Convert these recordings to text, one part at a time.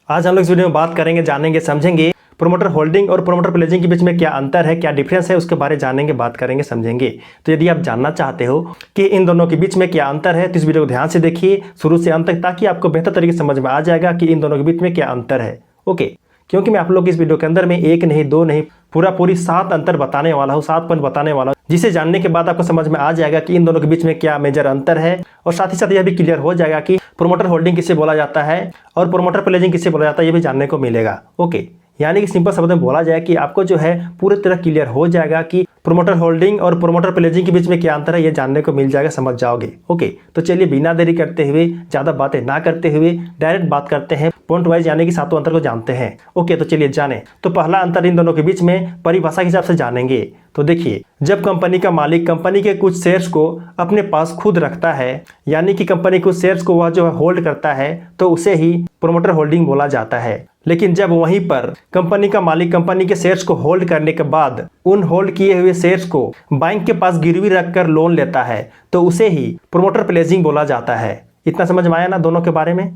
आज हम लोग इस वीडियो में बात करेंगे, जानेंगे, समझेंगे प्रोमोटर होल्डिंग और प्रोमोटर प्लेजिंग के बीच में क्या अंतर है, क्या डिफरेंस है, उसके बारे में जानेंगे, बात करेंगे, समझेंगे। तो यदि आप जानना चाहते हो कि इन दोनों के बीच में क्या अंतर है तो इस वीडियो को ध्यान से देखिए शुरू से अंत तक, ताकि आपको बेहतर तरीके से समझ में आ जाएगा कि इन दोनों के बीच में क्या अंतर है। ओके, क्योंकि मैं आप लोग इस वीडियो के अंदर में एक नहीं, दो नहीं, पूरी 7 अंतर बताने वाला हूँ, 7 पॉइंट बताने वाला हूँ, जिसे जानने के बाद आपको समझ में आ जाएगा कि इन दोनों के बीच में क्या मेजर अंतर है। और साथ ही साथ यह भी क्लियर हो जाएगा कि प्रोमोटर होल्डिंग किसे बोला जाता है और प्रोमोटर प्लेजिंग किसे बोला जाता है, ये भी जानने को मिलेगा। ओके, यानी कि सिंपल शब्द में बोला जाए कि आपको जो है पूरी तरह क्लियर हो जाएगा कि प्रोमोटर होल्डिंग और प्रोमोटर प्लेजिंग के बीच में क्या अंतर है, ये जानने को मिल जाएगा, समझ जाओगे। ओके, तो चलिए बिना देरी करते हुए, ज़्यादा बातें ना करते हुए डायरेक्ट बात करते हैं, पॉइंट वाइज यानी कि 7 अंतर को जानते हैं। ओके, तो चलिए जाने। तो पहला अंतर इन दोनों के बीच में परिभाषा के हिसाब से जानेंगे। तो देखिए, जब कंपनी का मालिक कंपनी के कुछ शेयर्स को अपने पास खुद रखता है, यानी कि कंपनी कुछ शेयर्स को वह जो है होल्ड करता है, तो उसे ही प्रोमोटर होल्डिंग बोला जाता है। लेकिन जब वहीं पर कंपनी का मालिक कंपनी के शेयर्स को होल्ड करने के बाद उन होल्ड किए हुए शेयर्स को बैंक के पास गिरवी रखकर लोन लेता है, तो उसे ही प्रोमोटर प्लेजिंग बोला जाता है। इतना समझ में आया ना दोनों के बारे में।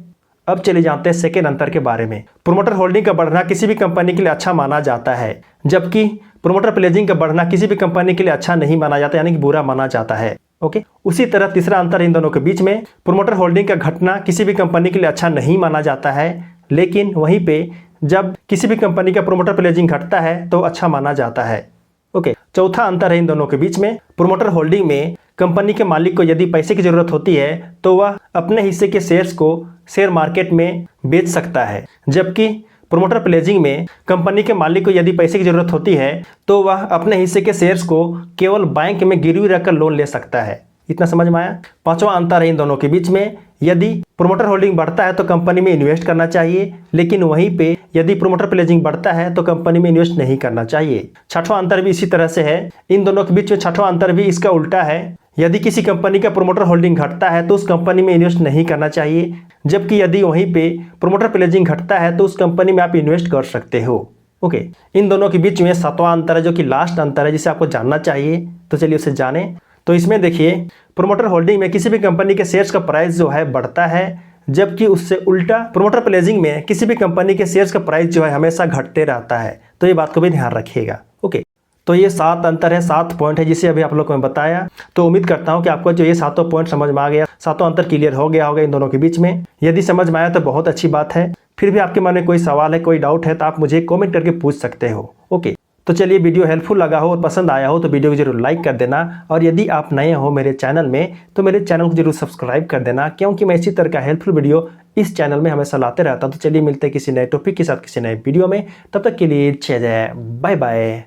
अब चले जानते हैं सेकेंड अंतर के बारे में। प्रोमोटर होल्डिंग का बढ़ना किसी भी कंपनी के लिए अच्छा माना जाता है, जबकि प्रोमोटर प्लेजिंग का बढ़ना किसी भी कंपनी के लिए अच्छा नहीं माना जाता, यानी कि बुरा माना जाता है। ओके, उसी तरह तीसरा अंतर इन दोनों के बीच में, प्रोमोटर होल्डिंग का घटना किसी भी कंपनी के लिए अच्छा नहीं माना जाता है, लेकिन वहीं पे जब किसी भी कंपनी का प्रोमोटर प्लेजिंग घटता है तो अच्छा माना जाता है। ओके, चौथा अंतर है इन दोनों के बीच में, प्रोमोटर होल्डिंग में कंपनी के मालिक को यदि पैसे की जरूरत होती है तो वह अपने हिस्से के शेयर्स को शेयर मार्केट में बेच सकता है, जबकि प्रोमोटर प्लेजिंग में कंपनी के मालिक को यदि पैसे की जरूरत होती है तो वह अपने हिस्से के शेयर्स को केवल बैंक में गिरवी रखकर लोन ले सकता है। इतना समझ में आया। पांचवा अंतर है इन दोनों के बीच में, यदि प्रोमोटर होल्डिंग बढ़ता है तो कंपनी में इन्वेस्ट करना चाहिए, लेकिन वहीं पे यदि प्रोमोटर प्लेजिंग बढ़ता है तो कंपनी में इन्वेस्ट नहीं करना चाहिए। छठवां अंतर भी इसी तरह से है। इन दोनों के बीच में छठवां अंतर भी इसका उल्टा है। यदि किसी कंपनी का प्रोमोटर होल्डिंग घटता है तो उस कंपनी में इन्वेस्ट नहीं करना चाहिए, जबकि यदि वहीं पे प्रोमोटर प्लेजिंग घटता है तो उस कंपनी में आप इन्वेस्ट कर सकते हो। ओके, इन दोनों के बीच में सातवां अंतर है, जो कि लास्ट अंतर है, जिसे आपको जानना चाहिए। तो चलिए उसे जाने। तो इसमें देखिए, प्रोमोटर होल्डिंग में किसी भी कंपनी के शेयर्स का प्राइस जो है बढ़ता है, जबकि उससे उल्टा प्रोमोटर प्लेजिंग में किसी भी कंपनी के शेयर्स का प्राइस जो है हमेशा घटते रहता है। तो ये बात को भी ध्यान रखिएगा। ओके, तो ये 7 अंतर है, 7 पॉइंट है, जिसे अभी आप लोग को मैं बताया। तो उम्मीद करता हूँ कि आपको जो ये 7 पॉइंट समझ में आ गया, 7 अंतर क्लियर हो गया होगा इन दोनों के बीच में। यदि समझ में आया तो बहुत अच्छी बात है। फिर भी आपके मन में कोई सवाल है, कोई डाउट है, तो आप मुझे कॉमेंट करके पूछ सकते हो। ओके, तो चलिए, वीडियो हेल्पफुल लगा हो और पसंद आया हो तो वीडियो को जरूर लाइक कर देना, और यदि आप नए हो मेरे चैनल में तो मेरे चैनल को जरूर सब्सक्राइब कर देना, क्योंकि मैं इसी तरह का हेल्पफुल वीडियो इस चैनल में हमेशा लाते रहता हूँ। तो चलिए मिलते हैं किसी नए टॉपिक के साथ किसी नए वीडियो में। तब तक के लिए जय जय, बाय बाय।